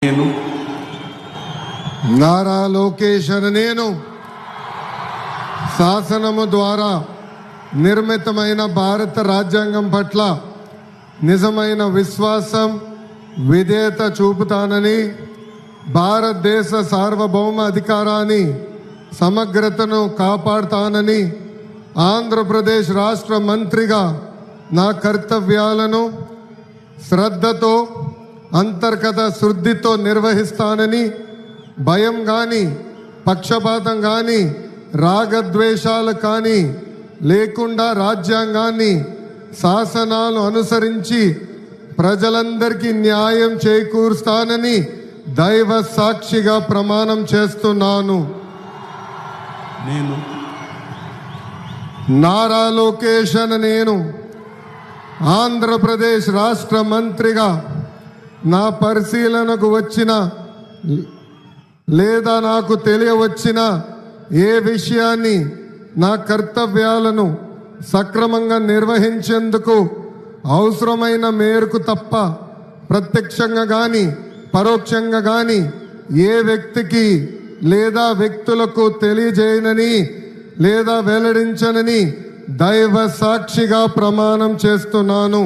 నేను నారా లోకేష్ అనే నేను శాసనము ద్వారా నిర్మితమైన భారత రాజ్యాంగం పట్ల నిజమైన విశ్వాసం విధేయత చూపుతానని, భారతదేశ సార్వభౌమ అధికారాన్ని సమగ్రతను కాపాడుతానని, ఆంధ్రప్రదేశ్ రాష్ట్ర మంత్రిగా నా కర్తవ్యాలను శ్రద్ధతో అంతర్గత శుద్ధితో నిర్వహిస్తానని, భయం కానీ పక్షపాతం కానీ రాగద్వేషాలు కానీ లేకుండా రాజ్యాంగాన్ని శాసనాలు అనుసరించి ప్రజలందరికీ న్యాయం చేకూరుస్తానని దైవ సాక్షిగా ప్రమాణం చేస్తున్నాను. నేను నారా లోకేష్ అనే నేను ఆంధ్రప్రదేశ్ రాష్ట్ర మంత్రిగా నా పరిశీలనకు వచ్చిన లేదా నాకు తెలియవచ్చిన ఏ విషయాన్ని నా కర్తవ్యాలను సక్రమంగా నిర్వహించేందుకు అవసరమైన మేరకు తప్ప ప్రత్యక్షంగా కానీ పరోక్షంగా కానీ ఏ వ్యక్తికి లేదా వ్యక్తులకు తెలియజేయనని లేదా వెల్లడించనని దైవ సాక్షిగా ప్రమాణం చేస్తున్నాను.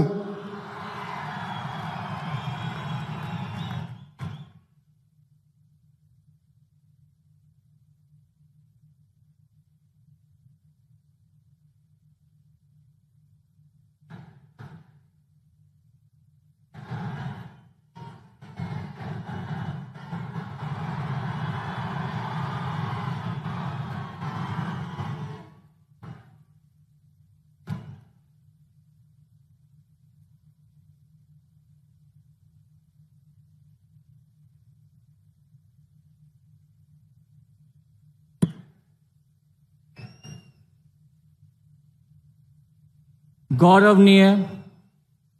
गौरवनीय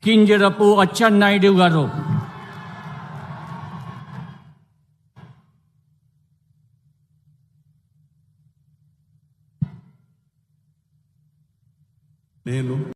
किंजरपु अच्चन्नायुडु गारू నేను